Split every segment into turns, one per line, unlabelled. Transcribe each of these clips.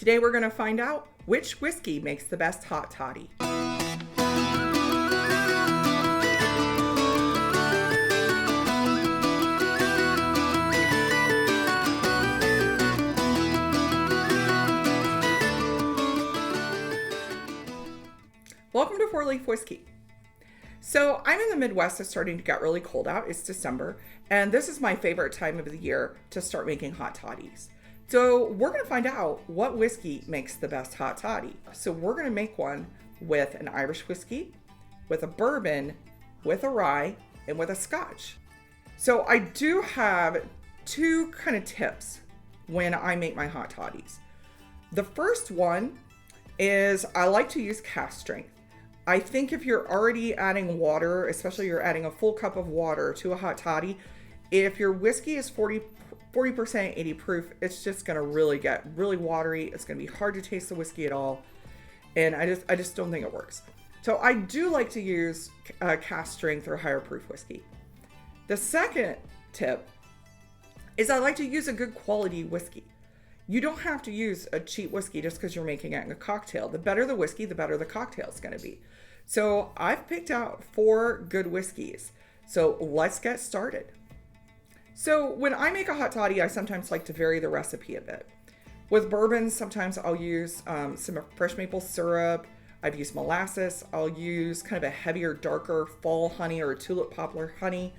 Today we're going to find out which whiskey makes the best hot toddy. Welcome to Four Leaf Whiskey. So I'm in the Midwest. It's starting to get really cold out. It's December, and this is my favorite time of the year to start making hot toddies. So we're going to find out what whiskey makes the best hot toddy. So we're going to make one with an Irish whiskey, with a bourbon, with a rye, and with a Scotch. So I do have two kind of tips when I make my hot toddies. The first one is I like to use cask strength. I think if you're already adding water, especially you're adding a full cup of water to a hot toddy, if your whiskey is 40% 80 proof, it's just going to really get really watery. It's going to be hard to taste the whiskey at all. And I just don't think it works. So I do like to use cask strength or higher proof whiskey. The second tip is I like to use a good quality whiskey. You don't have to use a cheap whiskey just because you're making it in a cocktail. The better the whiskey, the better the cocktail is going to be. So I've picked out 4 good whiskeys. So let's get started. So when I make a hot toddy, I sometimes like to vary the recipe a bit. With bourbon, sometimes I'll use some fresh maple syrup. I've used molasses. I'll use kind of a heavier, darker fall honey or tulip poplar honey.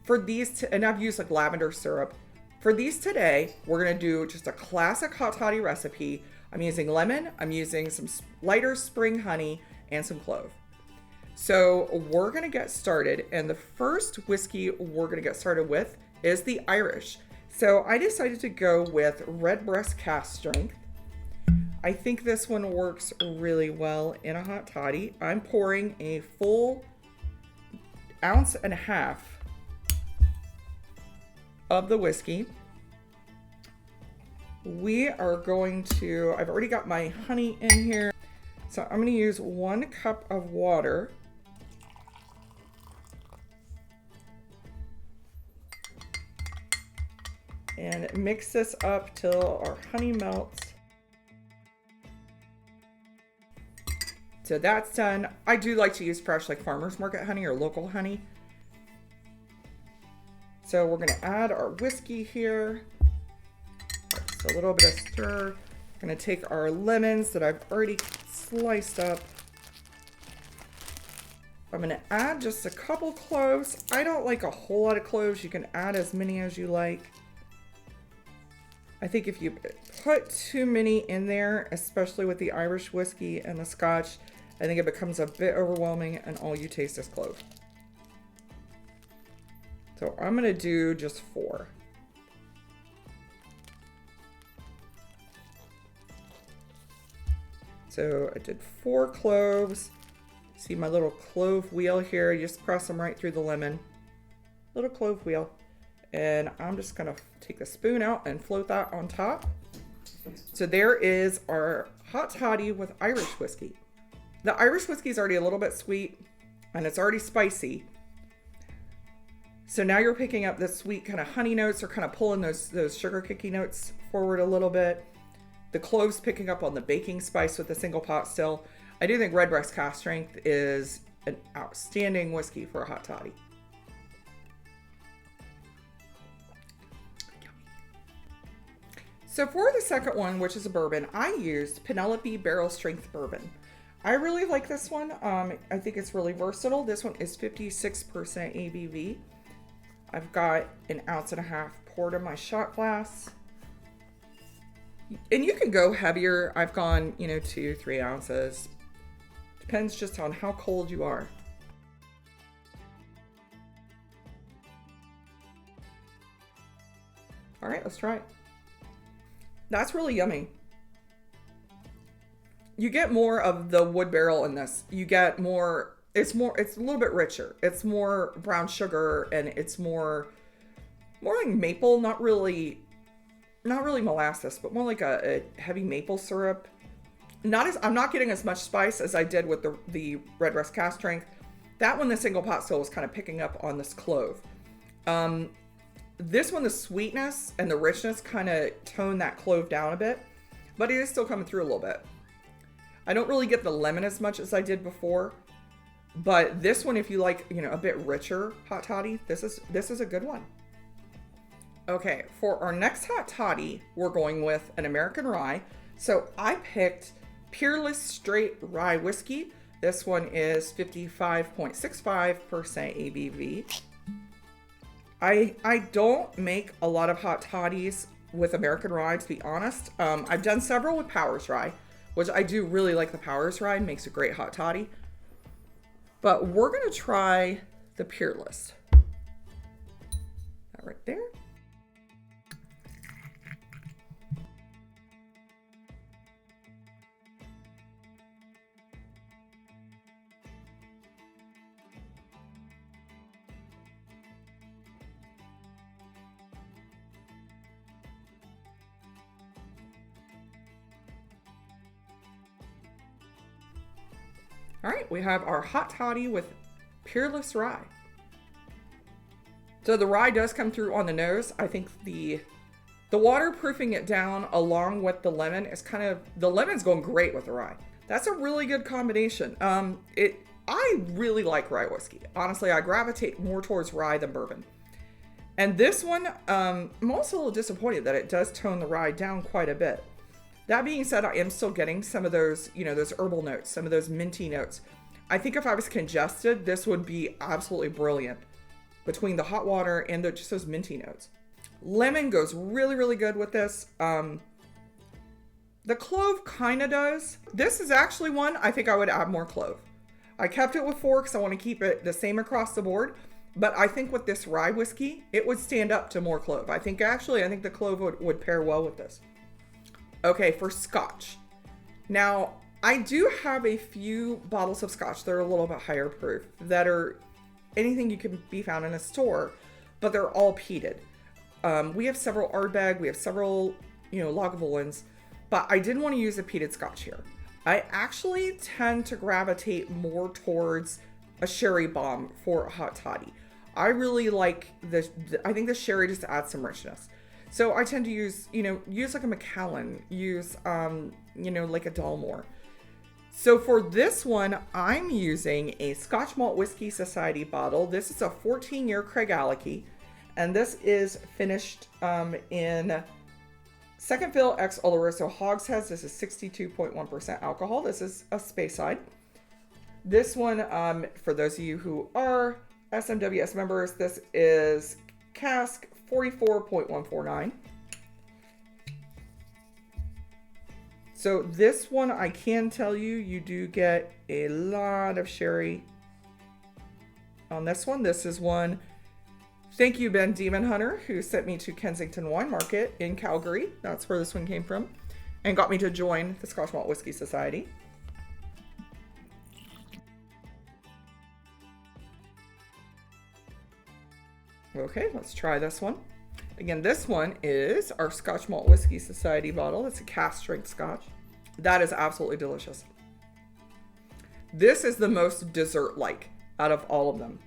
For these, and I've used like lavender syrup. For these today, we're going to do just a classic hot toddy recipe. I'm using lemon, I'm using some lighter spring honey, and some clove. So we're going to get started, and the first whiskey we're going to get started with is the Irish. So I decided to go with Redbreast cask strength. I think this one works really well in a hot toddy. I'm pouring a full 1.5 ounces of the whiskey. We are going to, I've already got my honey in here. So I'm going to use 1 cup of water. And mix this up till our honey melts. So that's done. I do like to use fresh, like farmer's market honey or local honey. So we're going to add our whiskey here. Just a little bit of stir. I'm going to take our lemons that I've already sliced up. I'm going to add just a couple cloves. I don't like a whole lot of cloves. You can add as many as you like. I think if you put too many in there, especially with the Irish whiskey and the Scotch, I think it becomes a bit overwhelming and all you taste is clove. So I'm going to do just 4. So I did 4 cloves. See my little clove wheel here. You just press them right through the lemon. Little clove wheel. And I'm just going to take the spoon out and float that on top. So there is our hot toddy with Irish whiskey. The Irish whiskey is already a little bit sweet and it's already spicy. So now you're picking up the sweet kind of honey notes or kind of pulling those sugar kicky notes forward a little bit. The cloves picking up on the baking spice with the single pot still. I do think Redbreast cask strength is an outstanding whiskey for a hot toddy. So for the second one, which is a bourbon, I used Penelope Barrel Strength Bourbon. I really like this one. I think it's really versatile. This one is 56% ABV. I've got 1.5 ounces poured in my shot glass. And you can go heavier. I've gone, 2-3 ounces. Depends just on how cold you are. All right, let's try it. That's really yummy. You get more of the wood barrel in this. You get more, it's a little bit richer. It's more brown sugar and it's more like maple, not really molasses, but more like a heavy maple syrup. I'm not getting as much spice as I did with the Redbreast cask strength. That one, the single pot still was kind of picking up on this clove. This one, the sweetness and the richness kind of tone that clove down a bit. but it is still coming through a little bit. I don't really get the lemon as much as I did before, but this one, if you like, you know, a bit richer hot toddy, this is a good one. Okay, for our next hot toddy, we're going with an American rye. So I picked Peerless Straight Rye Whiskey. This one is 55.65% ABV. I don't make a lot of hot toddies with American rye, to be honest. I've done several with Powers Rye, which I do really like the Powers Rye. It makes a great hot toddy. But we're going to try the Peerless. That right there. All right, we have our hot toddy with Peerless Rye. So the rye does come through on the nose. I think the waterproofing it down along with the lemon is the lemon's going great with the rye. That's a really good combination. I really like rye whiskey. Honestly, I gravitate more towards rye than bourbon. And this one, I'm also a little disappointed that it does tone the rye down quite a bit. That being said, I am still getting some of those, you know, those herbal notes, some of those minty notes. I think if I was congested, this would be absolutely brilliant between the hot water and just those minty notes. Lemon goes really, really good with this. The clove kind of does. This is actually one I think I would add more clove. I kept it with 4 because I want to keep it the same across the board. But I think with this rye whiskey, it would stand up to more clove. I think the clove would pair well with this. Okay, for Scotch. Now, I do have a few bottles of Scotch that are a little bit higher proof, that are anything you can be found in a store, but they're all peated. We have several Ardbeg, we have several, you know, Lagavulins, but I didn't want to use a peated Scotch here. I actually tend to gravitate more towards a sherry bomb for a hot toddy. I really like I think the sherry just adds some richness. So I tend to use like a Macallan, like a Dalmore. So for this one, I'm using a Scotch Malt Whiskey Society bottle. This is a 14-year Craigellachie, and this is finished in second fill ex Oloroso Hogsheads. This is 62.1% alcohol. This is a Speyside. This one, for those of you who are SMWS members, this is cask 44.149. So this one, I can tell you do get a lot of sherry on this one. This is one. Thank you, Ben Demon Hunter, who sent me to Kensington Wine Market in Calgary. That's where this one came from, and got me to join the Scotch Malt Whiskey Society. Okay, let's try this one. Again, this one is our Scotch Malt Whiskey Society bottle. It's a cask strength Scotch. That is absolutely delicious. This is the most dessert-like out of all of them.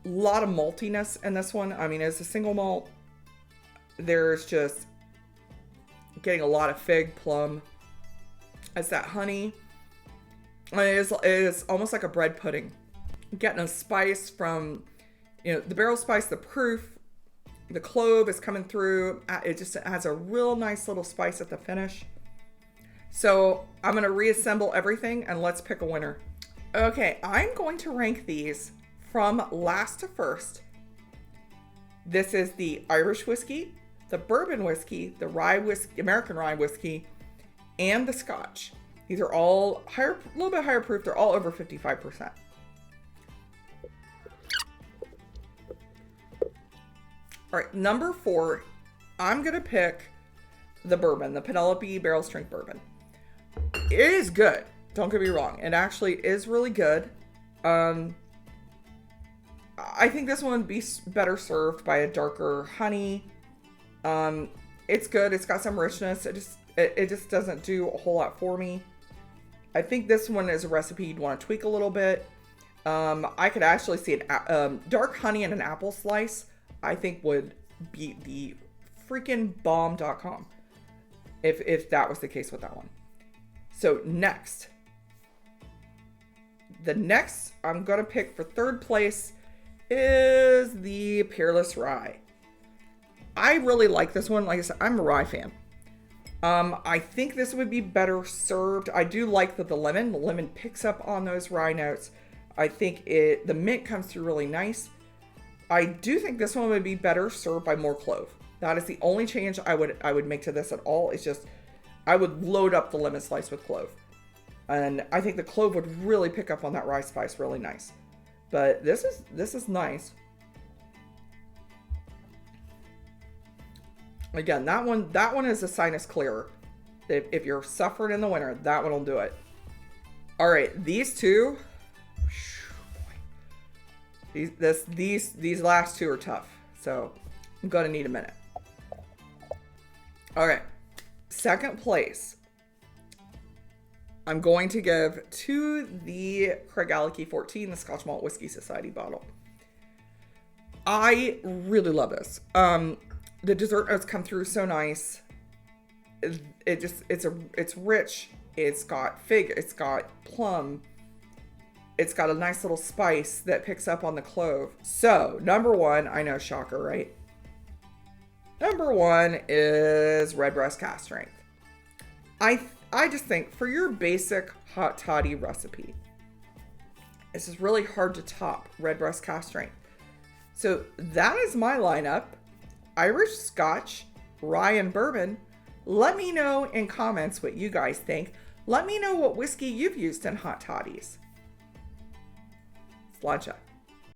A lot of maltiness in this one. I mean, as a single malt, there's just getting a lot of fig, plum. It's that honey. It is almost like a bread pudding. Getting a spice from, the barrel spice, the proof, the clove is coming through. It just has a real nice little spice at the finish. So I'm going to reassemble everything and let's pick a winner. Okay, I'm going to rank these from last to first. This is the Irish whiskey, the bourbon whiskey, the rye whiskey, American rye whiskey, and the Scotch. These are all higher, a little bit higher proof. They're all over 55%. All right, number 4, I'm going to pick the bourbon, the Penelope Barrel Strength Bourbon. It is good. Don't get me wrong. It actually is really good. I think this one would be better served by a darker honey. It's good. It's got some richness. It just doesn't do a whole lot for me. I think this one is a recipe you'd want to tweak a little bit. I could actually see dark honey and an apple slice, I think would beat the freaking bomb.com. if that was the case with that one. So next, the next I'm going to pick for third place is the Peerless Rye. I really like this one. Like I said, I'm a rye fan. I think this would be better served. I do like that the lemon picks up on those rye notes. I think the mint comes through really nice. I do think this one would be better served by more clove. That is the only change I would make to this at all. It's just, I would load up the lemon slice with clove. And I think the clove would really pick up on that rye spice really nice. But this is nice. Again, that one is a sinus clearer. If you're suffering in the winter, that one will do it. All right, these two, these last two are tough, so I'm gonna need a minute. All right, second place, I'm going to give to the Craigellachie 14, the Scotch Malt Whiskey Society bottle. I really love this. The dessert notes come through so nice. It's rich. It's got fig. It's got plum. It's got a nice little spice that picks up on the clove. So number one, I know, shocker, right? Number one is Redbreast Cask Strength. I just think for your basic hot toddy recipe, this is really hard to top Redbreast Cask Strength. So that is my lineup. Irish, Scotch, rye, and bourbon. Let me know in comments what you guys think. Let me know what whiskey you've used in hot toddies. Sláinte.